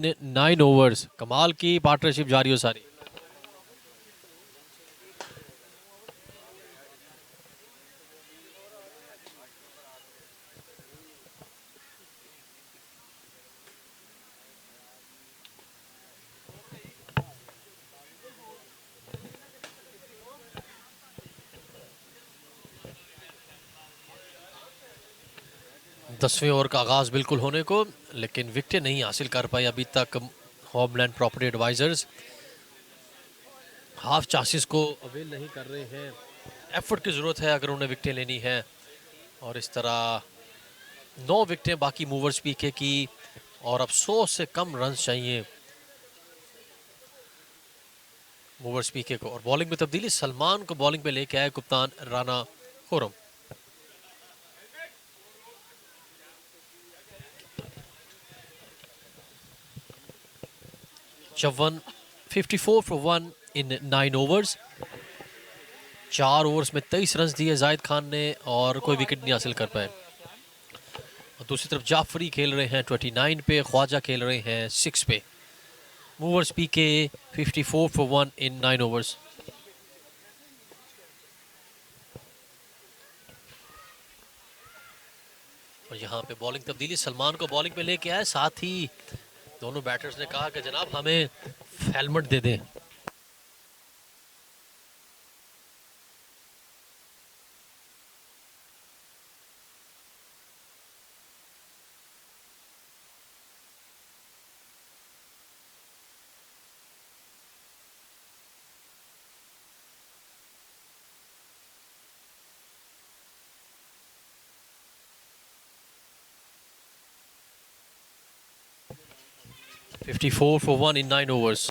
9 overs, कमाल की partnership जारी हो सारी। दसवें ओवर का आगाज बिल्कुल होने को, लेकिन विकेट नहीं हासिल कर पाए अभी तक homeland property advisers. Half chances को अवेल नहीं कर रहे हैं। एफर्ट की ज़रूरत है अगर उन्हें विकेटें लेनी है। और इस तरह 9 विकेटें बाकी मूवर्स पीके की, और अब 100 से कम रन चाहिए मूवर्स पीके को। और बॉलिंग में तब्दीली, सलमान को बॉलिंग पे लेके आए कप्तान राना खुरम। चौवन 54 फॉर 1 इन 9 ओवर्स। 4 ओवर्स में 23 रन दिए जाहिद खान ने और कोई विकेट नहीं हासिल कर पाए। और दूसरी तरफ जाफरी खेल रहे हैं 29 पे, ख्वाजा खेल रहे हैं 6 पे। Movers PK 54 for 1 in 9 overs. और यहाँ पे बॉलिंग तब्दीली, सलमान को बॉलिंग पे लेके आए, साथ ही दोनों बैटर्स ने कहा कि जनाब हमें हेलमेट दे दें। Fifty four for 1 in 9 overs.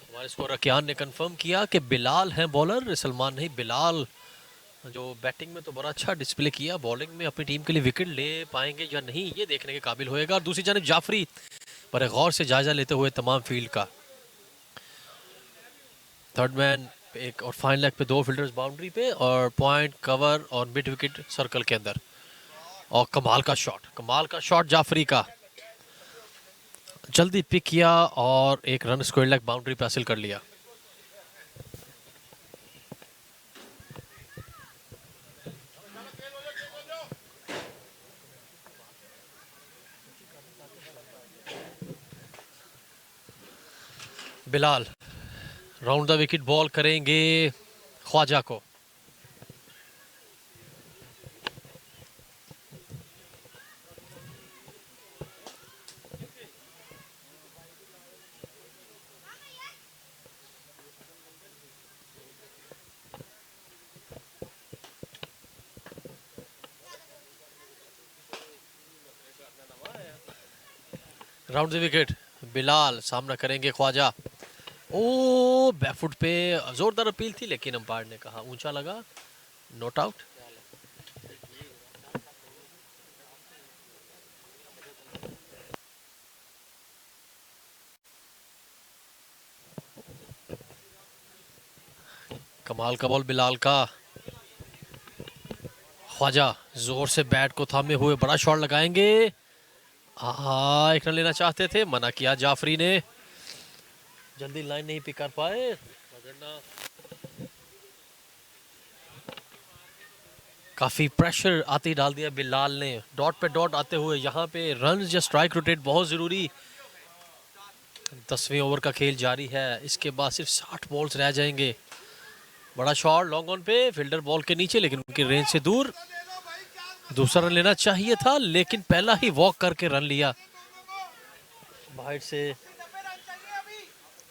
हमारे स्कोर रकियान ने कंफर्म किया कि बिलाल हैं बॉलर, सलमान नहीं। बिलाल जो बैटिंग में तो बड़ा अच्छा डिस्प्ले किया, बॉलिंग में अपनी टीम के लिए विकेट ले पाएंगे या नहीं ये देखने के काबिल होएगा। और दूसरी जानब जाफरी बड़े गौर से जायजा लेते हुए तमाम फील्ड का। थर्ड मैन एक और फाइन लेग पे 2 फील्डर्स बाउंड्री पे, और पॉइंट कवर और मिड विकेट सर्कल के अंदर। और कमाल का शॉट, कमाल का शॉट जाफरी का, जल्दी पिक किया और एक रन स्क्वायर लेग बाउंड्री पे हासिल कर लिया। Bilal round the wicket ball करेंगे ख्वाजा को। राउंड द विकेट, बिलाल सामना करेंगे ख्वाजा। ओ बैकफुट पे जोरदार अपील थी, लेकिन अंपायर ने कहा ऊंचा लगा, नॉट आउट। कमाल का बॉल बिलाल का। ख्वाजा जोर से बैट को थामे हुए बड़ा शॉट लगाएंगे। एक रन लेना चाहते थे, मना किया जाफरी ने, जल्दी लाइन नहीं पिक कर पाए। काफी प्रेशर आते ही डाल दिया बिलाल ने, डॉट पे डॉट आते हुए यहाँ पे रन या स्ट्राइक रोटेट बहुत जरूरी। 10वें ओवर का खेल जारी है, इसके बाद सिर्फ 60 बॉल्स रह जाएंगे। बड़ा शॉट लॉन्ग ऑन पे, फील्डर बॉल के नीचे लेकिन उनकी रेंज से दूर। दूसरा रन लेना चाहिए था, लेकिन पहला ही वॉक करके रन लिया।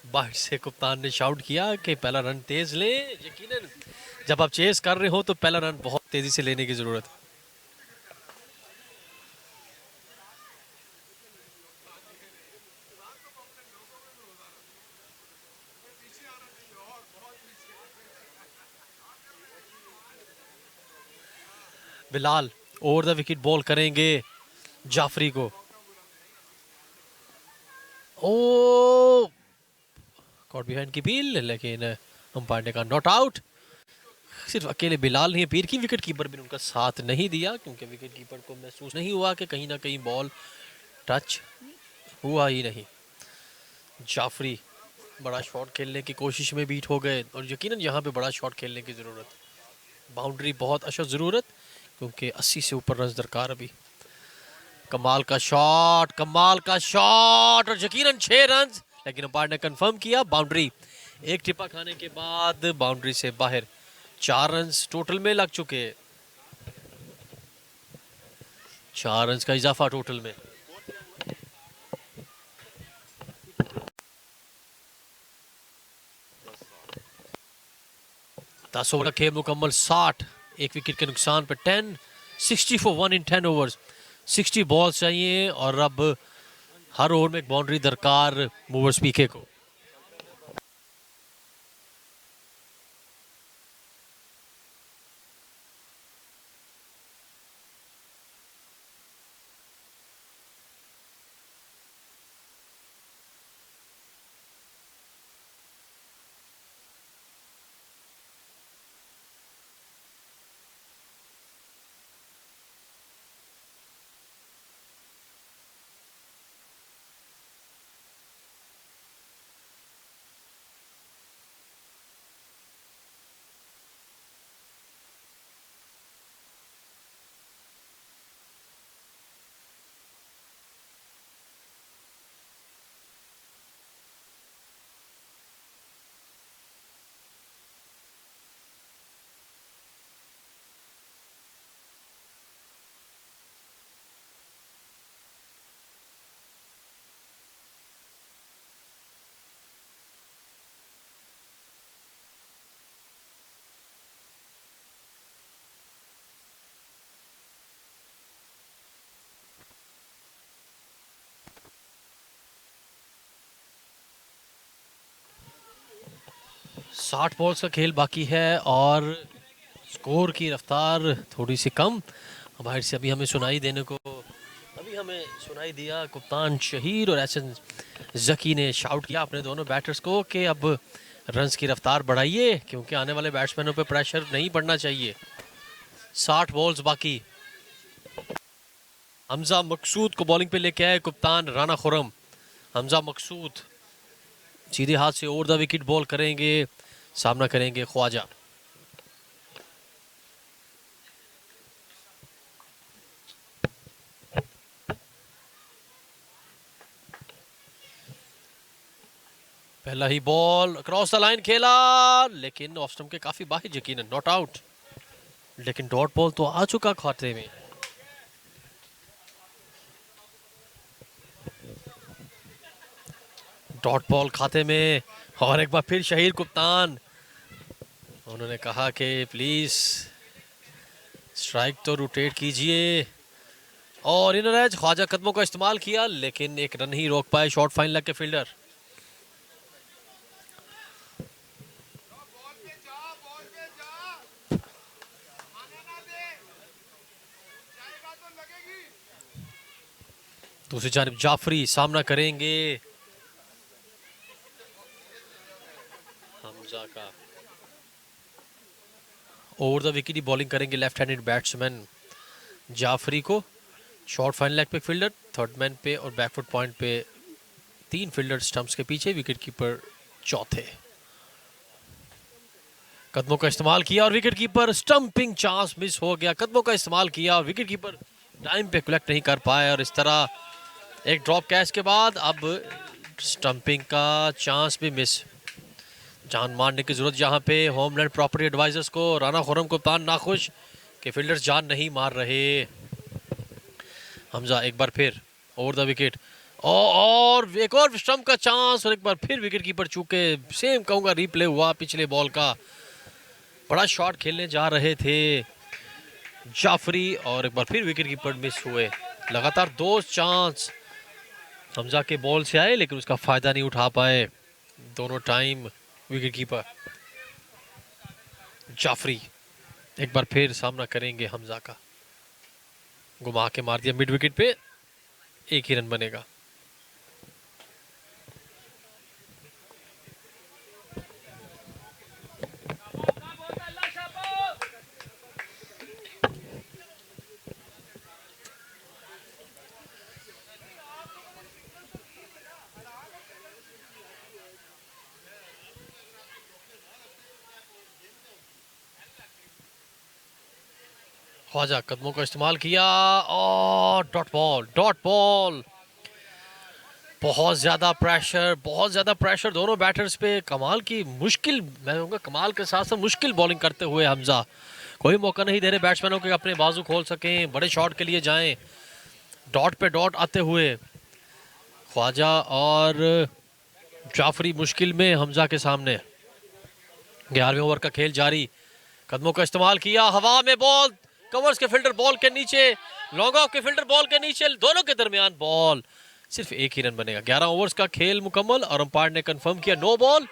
बाहर से कप्तान ने शाउट किया कि पहला रन तेज ले। यकीनन जब आप चेस कर रहे हो तो पहला रन बहुत तेजी से लेने की जरूरत है। Bilal over the wicket ball करेंगे जाफरी को। ओ कॉट बिहाइंड की पील, लेकिन अंपायर ने कहा नॉट आउट। सिर्फ अकेले बिलाल नहीं, पीर की विकेट कीपर भी उनका साथ नहीं दिया, क्योंकि विकेट कीपर को महसूस नहीं हुआ कि कहीं ना कहीं बॉल टच हुआ ही नहीं। जाफरी बड़ा शॉट खेलने की कोशिश में बीट हो गए, और यकीनन यहाँ पे बड़ा शॉट खेलने की ज़रूरत, बाउंड्री बहुत अशद ज़रूरत, क्योंकि 80 से ऊपर रन दरकार अभी। कमाल का शॉट, कमाल का शॉट, और यकीनन 6 रन, लेकिन अंपायर ने कंफर्म किया बाउंड्री। एक टिप्पा खाने के बाद बाउंड्री से बाहर। 4 रन टोटल में लग चुके, 4 रन का इजाफा टोटल में। 10 ओवर का खेल मुकम्मल, 60, एक विकेट के नुकसान पर 10, 60 फॉर 1 इन 10 ओवर्स। 60 बॉल चाहिए, और अब हर ओवर में एक बाउंड्री दरकार मूवर्स पीके को। साठ बॉल्स का खेल बाकी है, और स्कोर की रफ्तार थोड़ी सी कम। बाहर से अभी हमें सुनाई दिया कप्तान शहीर और एहसन जकी ने शाउट किया अपने दोनों बैटर्स को कि अब रन्स की रफ्तार बढ़ाइए, क्योंकि आने वाले बैट्समैनों पे प्रेशर नहीं पड़ना चाहिए। 60 बॉल्स बाकी। हमजा मकसूद को बॉलिंग पे लेके आए कप्तान राना खुरम। हमजा मकसूद सीधे हाथ से ओवर द विकेट बॉल करेंगे, सामना करेंगे ख्वाजा। पहला ही बॉल क्रॉस द लाइन खेला, लेकिन ऑफ स्टंप के काफी बाहर, यकीनन नॉट आउट, लेकिन डॉट बॉल तो आ चुका खाते में। डॉट बॉल खाते में, और एक बार फिर शहीर कप्तान, उन्होंने कहा कि प्लीज स्ट्राइक तो रोटेट कीजिए, और इन एज ख्वाजा कदमों का इस्तेमाल किया, लेकिन एक रन ही रोक पाए शॉर्ट फाइन लेग के फील्डर। दूसरी जानिब जाफरी सामना करेंगे हमजा का। Over the wicket he bowling करेंगे लेफ्ट हैंडेड बैट्समैन जाफरी को। शॉर्ट फाइन लेग पे फील्डर, थर्ड मैन पे और बैकफुट पॉइंट पे 3 फील्डर स्टंप्स के पीछे, विकेट कीपर चौथे। कदमों का इस्तेमाल किया और wicket keeper, stumping chance miss हो गया। कदमों का इस्तेमाल किया और विकेट कीपर टाइम पे कलेक्ट नहीं कर पाए, और इस तरह एक ड्रॉप कैच के बाद अब स्टंपिंग का चांस भी मिस। जान मारने की जरूरत यहाँ पे होमलैंड प्रॉपर्टी एडवाइजर्स को। राना खुरम कप्तान नाखुश कि फील्डर्स जान नहीं मार रहे। हमजा एक बार फिर ओवर द विकेट, और एक और स्टंप का चांस, और एक बार फिर विकेट कीपर चूके। सेम कहूँगा रिप्ले हुआ पिछले बॉल का। बड़ा शॉट खेलने जा रहे थे जाफरी, और एक बार फिर विकेट कीपर मिस हुए। लगातार 2 चांस हमजा के बॉल से आए, लेकिन उसका फायदा नहीं उठा पाए दोनों टाइम विकेट कीपर। जाफरी एक बार फिर सामना करेंगे हमजा का। घुमा के मार दिया मिड विकेट पे, एक ही रन बनेगा। ख्वाजा कदमों का इस्तेमाल किया और डॉट बॉल, डॉट बॉल। बहुत ज़्यादा प्रेशर दोनों बैटर्स पे। कमाल की मुश्किल, मैं कहूँगा कमाल के साथ साथ मुश्किल बॉलिंग करते हुए हमजा। कोई मौका नहीं दे रहे बैट्समैनों के अपने बाजू खोल सकें, बड़े शॉट के लिए जाएं। डॉट पे डॉट आते हुए ख्वाजा और जाफरी मुश्किल में हमजा के सामने। 11वें ओवर का खेल जारी। कदमों का इस्तेमाल किया, हवा में बॉल, कवर्स के फिल्टर बॉल के नीचे, लॉन्ग ऑफ के फिल्टर बॉल के नीचे, दोनों के दरमियान बॉल। सिर्फ एक ही रन बनेगा। 11 ओवर्स का खेल मुकम्मल और अंपायर ने कंफर्म किया नो बॉल।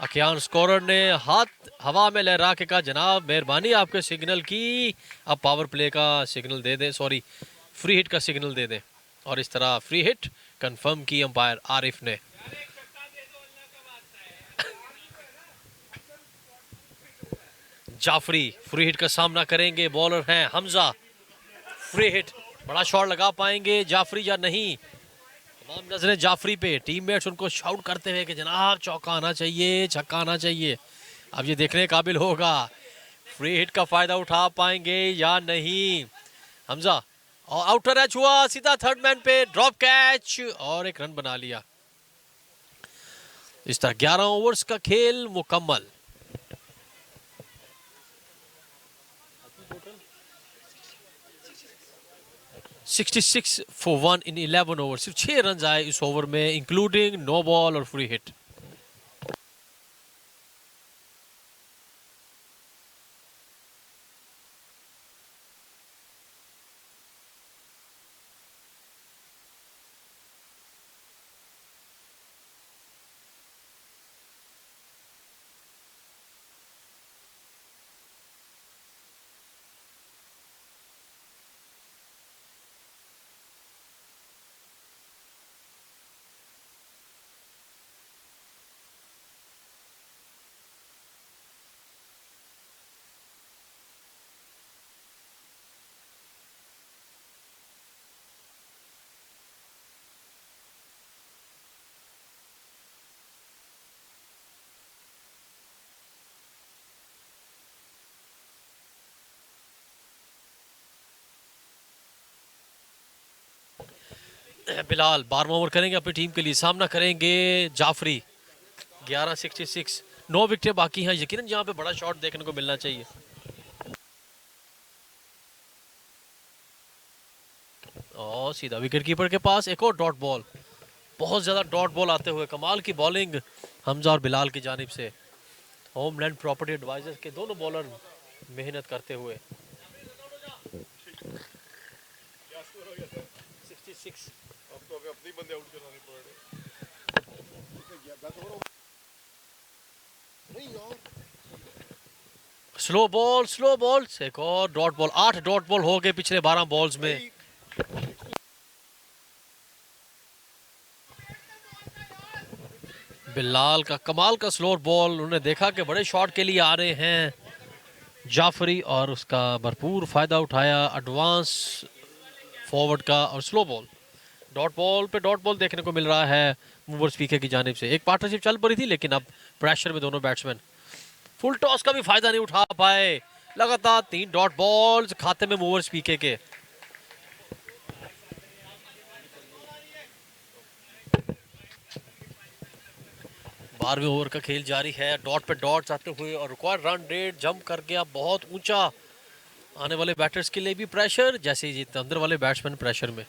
अकियान स्कोरर ने हाथ हवा में लहरा के कहा जनाब मेहरबानी आपके सिग्नल की, अब पावर प्ले का सिग्नल दे दें, सॉरी फ्री हिट का सिग्नल दे दें। और इस तरह फ्री हिट कंफर्म की अंपायर आरिफ ने। जाफरी फ्री हिट का सामना करेंगे, बॉलर हैं हमजा। फ्री हिट, बड़ा शॉट लगा पाएंगे जाफरी या नहीं। तमाम नजरें जाफरी पे, टीममेट्स उनको शाउट करते हुए कि जनाब चौका आना चाहिए, छक्का आना चाहिए। अब ये देखने काबिल होगा फ्री हिट का फायदा उठा पाएंगे या नहीं। हमजा और आउटर एच हुआ, सीधा थर्ड मैन पे ड्रॉप कैच और एक रन बना लिया। इस तरह 11 ओवर्स का खेल मुकम्मल। Sixty 66 for 1 in 11 over. सिर्फ 6 रन आए इस ओवर में, इंक्लूडिंग नो बॉल और फ्री हिट। बिलाल 12वां ओवर करेंगे अपनी टीम के लिए, सामना करेंगे जाफरी। 11-66, 9 विकेटें बाकी हैं, यकीनन यहाँ पे बड़ा शॉट देखने को मिलना चाहिए। और सीधा विकेट कीपर के पास एक और डॉट बॉल। बहुत ज़्यादा डॉट बॉल आते हुए, कमाल की बॉलिंग हमजा और बिलाल की जानिब से। होमलैंड प्रॉपर्टी एडवाइजर के दोनों बॉलर मेहनत करते हुए। 66। स्लो बॉल से एक और डॉट बॉल। 8 डॉट बॉल हो गए पिछले 12 बॉल्स में। बिलाल का कमाल का स्लो बॉल, उन्होंने देखा कि बड़े शॉट के लिए आ रहे हैं जाफरी और उसका भरपूर फायदा उठाया एडवांस फॉरवर्ड का। और स्लो बॉल, डॉट बॉल पे डॉट बॉल देखने को मिल रहा है मूवर स्पीकर की जानिब से। एक पार्टनरशिप चल पड़ी थी लेकिन अब प्रेशर में दोनों बैट्समैन फुल टॉस का भी फायदा नहीं उठा पाए। लगातार 3 डॉट बॉल्स खाते में मूवर स्पीकर के। बारहवें ओवर का खेल जारी है, डॉट पे डॉट आते हुए और रिक्वायर्ड रन रेट जंप कर गया बहुत ऊंचा। आने वाले बैटर्स के लिए भी प्रेशर, जैसे ही अंदर वाले बैट्समैन प्रेशर में।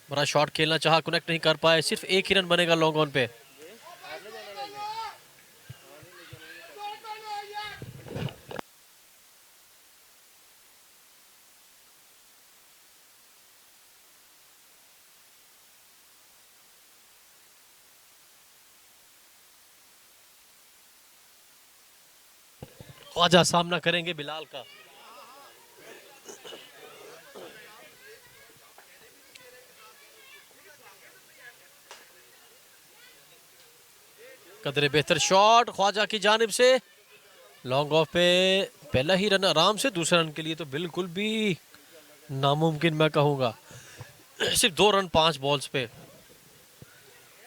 बड़ा शॉट खेलना चाहा, कनेक्ट नहीं कर पाए, सिर्फ एक ही रन बनेगा लॉन्ग ऑन पे। ख्वाजा सामना करेंगे बिलाल का। कदरे बेहतर शॉट ख्वाजा की जानिब से, लॉन्ग ऑफ पे पहला ही रन आराम से, दूसरे रन के लिए तो बिल्कुल भी नामुमकिन मैं कहूँगा। सिर्फ 2 रन 5 बॉल्स पे,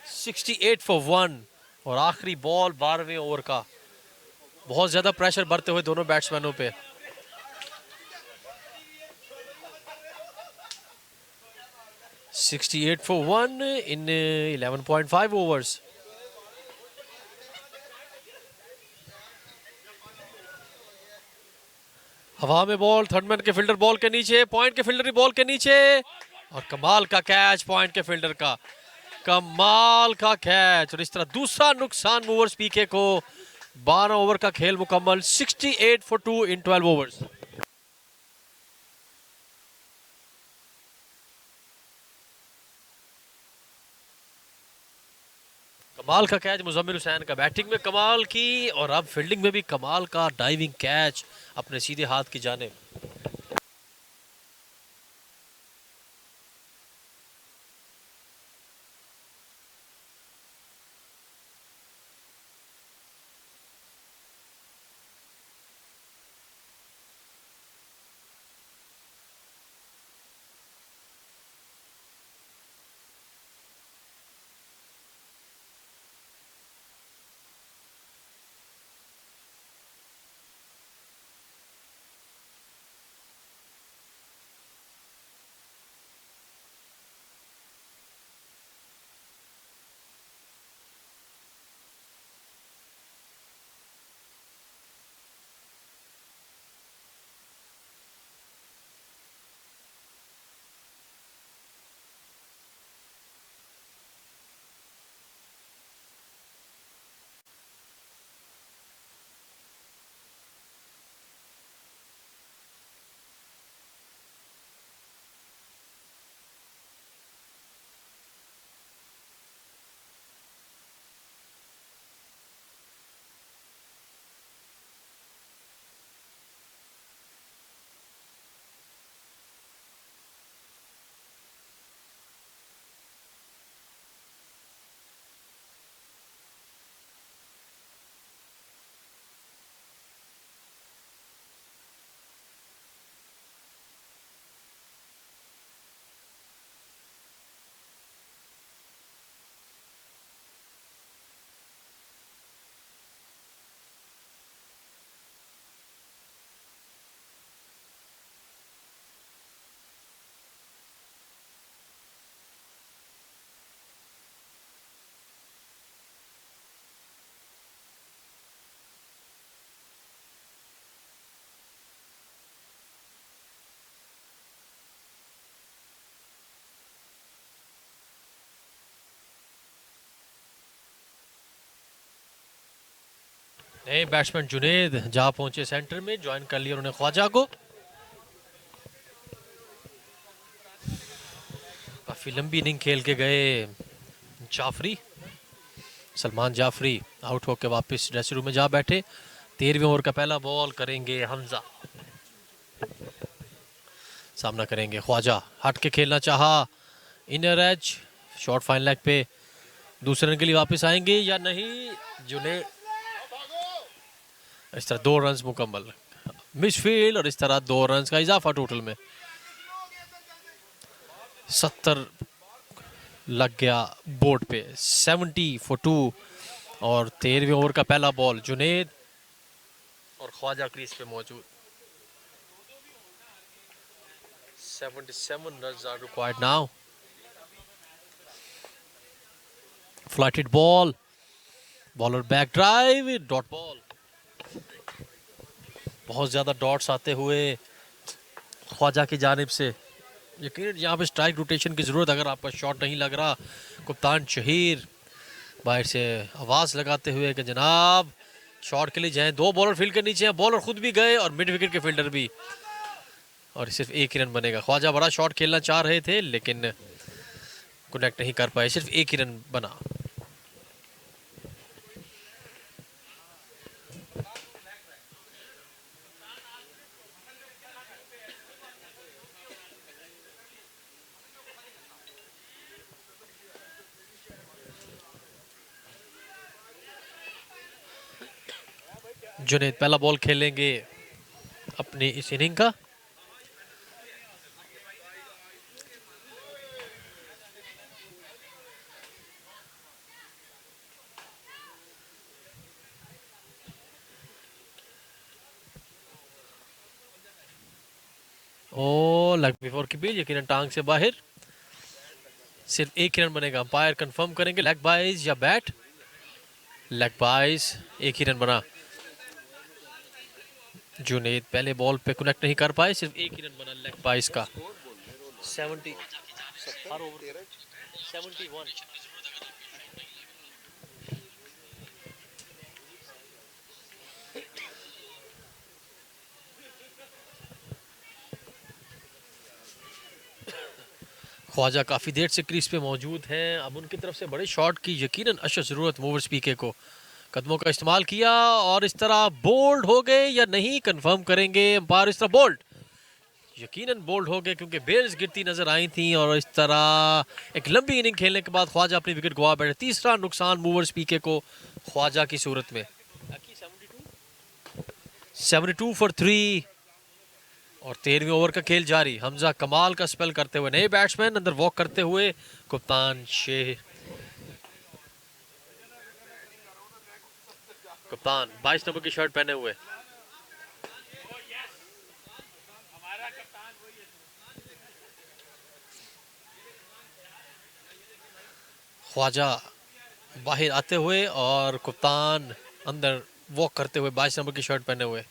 68 फॉर 1 और आखिरी बॉल 12वें ओवर का। बहुत ज़्यादा प्रेशर बढ़ते हुए दोनों बैट्समैनों पे। Sixty eight for 1 in 11.5 overs. हवा में बॉल, थर्डमैन के फील्डर बॉल के नीचे, पॉइंट के फील्डर बॉल के नीचे, और कमाल का कैच पॉइंट के फील्डर का, कमाल का कैच। और इस तरह दूसरा नुकसान मूवर्स पीके को। 12 ओवर का खेल मुकम्मल, 68 फॉर 2 इन 12 ओवर्स। कमाल का कैच मुजम्मिल हुसैन का, बैटिंग में कमाल की और अब फील्डिंग में भी कमाल का डाइविंग कैच अपने सीधे हाथ की जानिब। नए बैट्समैन जुनेद जहां पहुंचे सेंटर में, ज्वाइन कर लिया उन्होंने ख्वाजा को। काफी लंबी इनिंग खेल के गए जाफरी, सलमान जाफरी आउट होकर वापस ड्रेसिंग रूम में जा बैठे। 13वें ओवर का पहला बॉल करेंगे हमजा, सामना करेंगे ख्वाजा। हट के खेलना चाहा, inner as, short fine leg पे, दूसरे रन के लिए वापस आएंगे या नहीं। जुनेद, इस तरह 2 रन मुकम्मल, मिसफील्ड, और इस तरह 2 रन का इजाफा टोटल में। 70 लग गया बोर्ड पे, 70 फॉर 2। और 13वें ओवर का पहला बॉल, जुनेद और ख्वाजा क्रीज पे मौजूद। 77 runs are required now. Flighted ball, bowler back drive, dot ball. बहुत ज़्यादा डॉट्स आते हुए ख्वाजा की जानिब से। यकीन यहाँ पे स्ट्राइक रोटेशन की ज़रूरत, अगर आपका शॉट नहीं लग रहा। कप्तान शहीर बाहर से आवाज़ लगाते हुए कि जनाब शॉट के लिए जाएं। 2 बॉलर फील्ड के नीचे हैं, बॉलर खुद भी गए और मिड विकेट के फील्डर भी, और सिर्फ 1 ही रन बनेगा। ख्वाजा बड़ा शॉट खेलना चाह रहे थे लेकिन कनेक्ट नहीं कर पाए, सिर्फ 1 ही रन बना। जुनेद पहला बॉल खेलेंगे अपनी इस इनिंग का। ओ लेग बिफोर की बीच, यकीनन टांग से बाहर। सिर्फ एक ही रन बनेगा, अंपायर कंफर्म करेंगे लेग बाइज या बैट। लेग बाइज, एक ही रन बना। जुनेद पहले बॉल पे कनेक्ट नहीं कर पाए, सिर्फ एक ही रन बना लेग बाइज का। 70 हर ओवर 71। ख्वाजा काफ़ी देर से क्रीज पे मौजूद हैं। अब उनकी तरफ से बड़े शॉट की यकीनन अशद ज़रूरत। मूवर्स पीके को कदमों का इस्तेमाल किया और इस तरह बोल्ड हो गए या नहीं कंफर्म करेंगे अंपायर। इस तरह बोल्ड, यकीनन बोल्ड हो गए क्योंकि बेल्स गिरती नजर आई थी और इस तरह एक लंबी इनिंग खेलने के बाद ख्वाजा अपनी विकेट गवा बैठे। तीसरा नुकसान मूवर्स पीके को ख्वाजा की सूरत में। 72 फॉर 3 और 13वें ओवर का खेल जारी। हमजा कमाल का स्पेल करते हुए, नए बैट्समैन अंदर वॉक करते हुए। कप्तान शेख, कप्तान 22 नंबर की शर्ट पहने हुए। ख्वाजा बाहर आते हुए और कप्तान अंदर वॉक करते हुए 22 नंबर की शर्ट पहने हुए।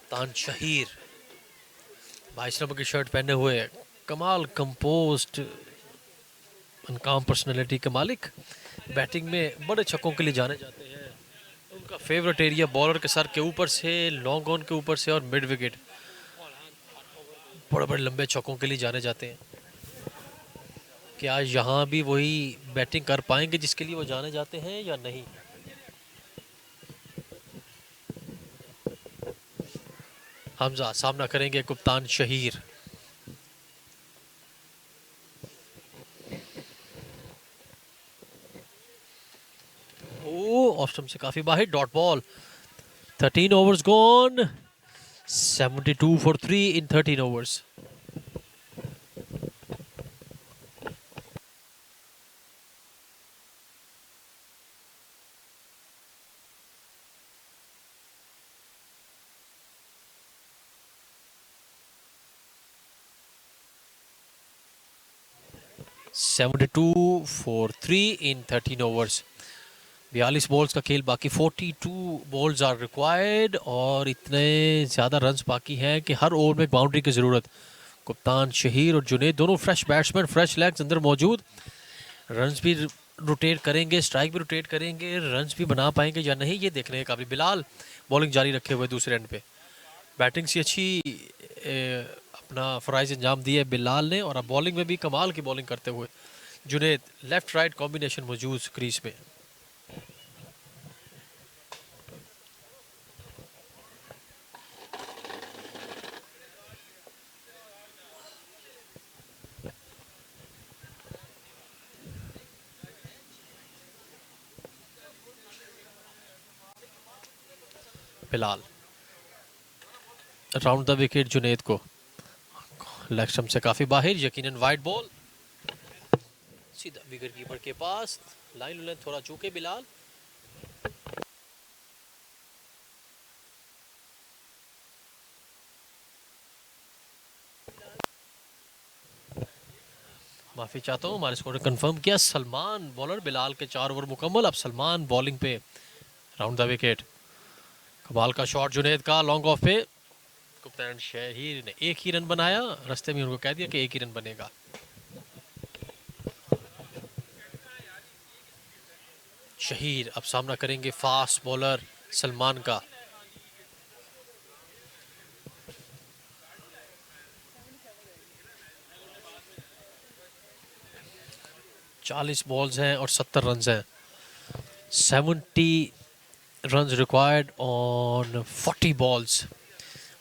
कप्तान शहीर 22 नंबर की शर्ट पहने हुए, कमाल कंपोस्ट अनकाम पर्सनैलिटी के मालिक। बैटिंग में बड़े छक्कों के लिए जाने जाते हैं। उनका फेवरेट एरिया बॉलर के सर के ऊपर से, लॉन्ग ऑन के ऊपर से और मिड विकेट, बड़े बड़े लंबे छक्कों के लिए जाने जाते हैं। क्या यहाँ भी वही बैटिंग कर पाएंगे जिसके लिए वो जाने जाते हैं या नहीं? हमजा सामना करेंगे कप्तान शहीर। ओ ऑफ स्टंप से काफी बाहर, dot ball. 13 overs gone, 72 for 3 in 13 overs. Seventy two for 3 in 13 overs. 42 balls का खेल बाकी, 42 बॉल्स आर रिक्वायर्ड और इतने ज़्यादा रन्स बाकी हैं कि हर ओवर में एक बाउंड्री की ज़रूरत। कप्तान शहीर और जुनेद दोनों फ्रेश बैट्समैन, फ्रेश लेग्स अंदर मौजूद। रन्स भी रोटेट करेंगे, स्ट्राइक भी रोटेट करेंगे, रन्स भी बना पाएंगे या नहीं ये देखने का। काबिल बिलाल बॉलिंग जारी रखे हुए दूसरे एंड पे। बैटिंग से अच्छी अपना फ़राइज़ अंजाम दिया है बिलाल ने और अब बॉलिंग में भी कमाल की बॉलिंग करते हुए जुनेद। लेफ्ट राइट कॉम्बिनेशन मौजूद क्रीज में। Bilal round the wicket Junaid को, लेग स्टंप से काफ़ी बाहर, यकीनन वाइड बॉल। सीधा विकेट कीपर के पास, लाइन लेंथ थोड़ा चूके बिलाल। माफ़ी चाहता हूँ, हमारे स्कोर ने कंफर्म किया। सलमान बॉलर, बिलाल के 4 ओवर मुकम्मल। अब सलमान बॉलिंग पे, राउंड द विकेट। कमाल का शॉट जुनेद का लॉन्ग ऑफ पे। कप्तान शहीर ने एक ही रन बनाया, रास्ते में उनको कह दिया कि एक ही रन बनेगा। शहीर अब सामना करेंगे फास्ट बॉलर सलमान का। 40 बॉल्स हैं और 70 रन हैं। 70 रन रिक्वायर्ड ऑन 40 बॉल्स।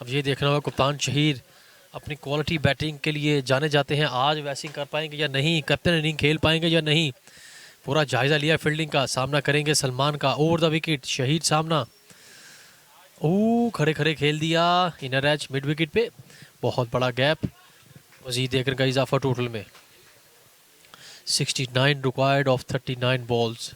अब ये देखना होगा कप्तान शहीर अपनी क्वालिटी बैटिंग के लिए जाने जाते हैं, आज वैसी कर पाएंगे या नहीं, कैप्टन इनिंग खेल पाएंगे या नहीं। पूरा जायजा लिया फील्डिंग का, सामना करेंगे सलमान का। ओवर द विकेट शहीद सामना। ओ खड़े खड़े खेल दिया, इनर एज मिड विकेट पे, बहुत बड़ा गैप। मजीद एक रन का इजाफा टोटल में। 69 required of 39 balls.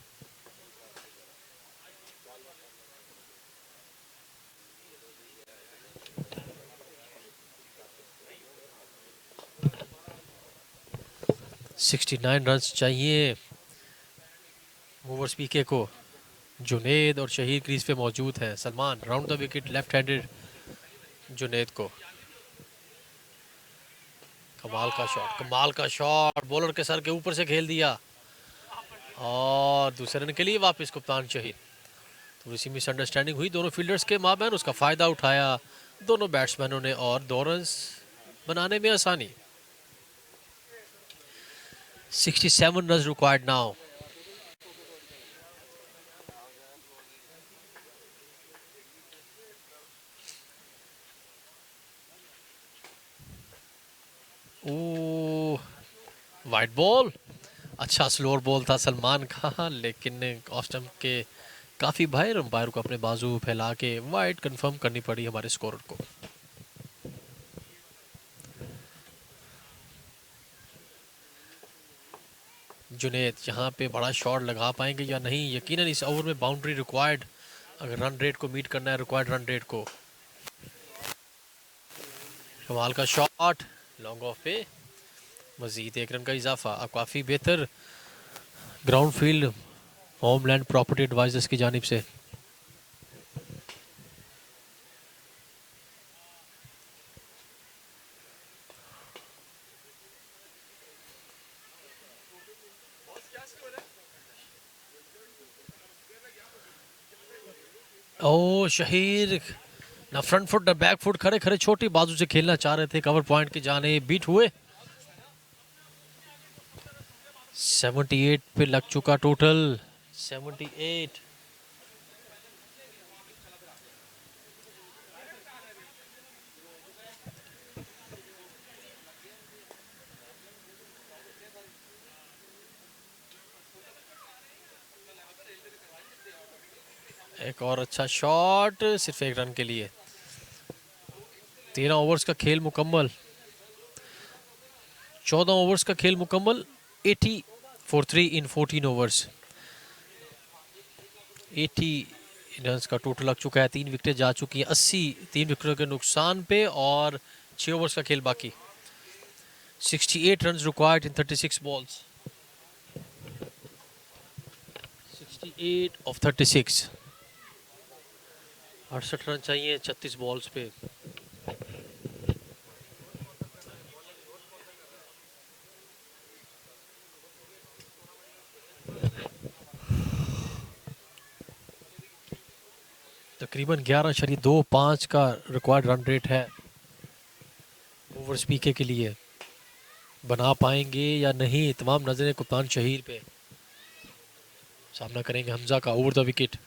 Sixty 69 run चाहिए ओवर्स पीके को। जुनेद और शहीद क्रीज पे मौजूद है। Salman round the wicket left handed Junaid को। कमाल का शॉट, कमाल का शॉट, बॉलर के सर के ऊपर से खेल दिया और दूसरे रन के लिए वापस कप्तान शहीद। थोड़ी सी मिसअंडरस्टैंडिंग हुई दोनों फील्डर्स के माबैन, उसका फ़ायदा उठाया दोनों बैट्समैनों ने और 2 रन बनाने में आसानी। 67 रन रिक्वायर्ड नाउ। ओ वाइड बॉल, अच्छा स्लोअर बॉल था सलमान का, लेकिन ऑफ स्टंप के काफ़ी बाहर अंपायर को अपने बाजू फैला के वाइड कंफर्म करनी पड़ी हमारे स्कोरर को। जुनेद यहाँ पे बड़ा शॉट लगा पाएंगे या नहीं, यकीनन इस ओवर में बाउंड्री रिक्वायर्ड अगर रन रेट को मीट करना है, रिक्वायर्ड रन रेट को। कमाल का शॉट लॉन्ग ऑफ पे, मजीद एक रन का इजाफा। अब काफ़ी बेहतर ground field homeland property advisers की जानिब से। ओ शहीर ना फ्रंट फुट ना बैक फुट, खड़े खड़े छोटी बाजू से खेलना चाह रहे थे, कवर पॉइंट की जाने बीट हुए। 78 पे लग चुका टोटल, 78। एक और अच्छा शॉट, सिर्फ एक रन के लिए। 13 ओवर्स का खेल मुकम्मल, 14 ओवर्स का खेल मुकम्मल। 80 फॉर 3 इन 14 ओवर्स। 80 रन का टोटल लग चुका है, 3 विकेटें जा चुकी हैं। 80 3 विकेटों के नुकसान पे और 6 ओवर्स का खेल बाकी। 68 run required in 36 balls. 68 of 36, 68 run चाहिए 36 बॉल्स पे। तकरीबन 11.25 का रिक्वायर्ड रन रेट है ओवर्स पीके के लिए। बना पाएंगे या नहीं, तमाम नजरें कप्तान शहीर पे। सामना करेंगे हमजा का over the wicket.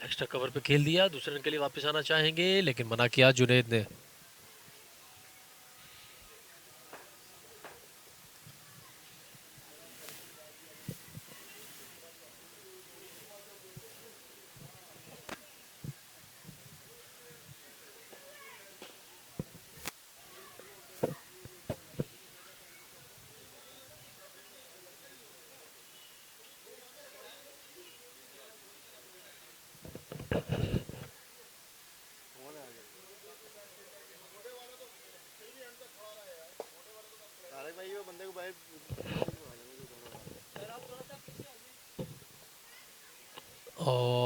Extra cover पे खेल दिया, दूसरे रन के लिए वापस आना चाहेंगे लेकिन मना किया जुनेद ने। और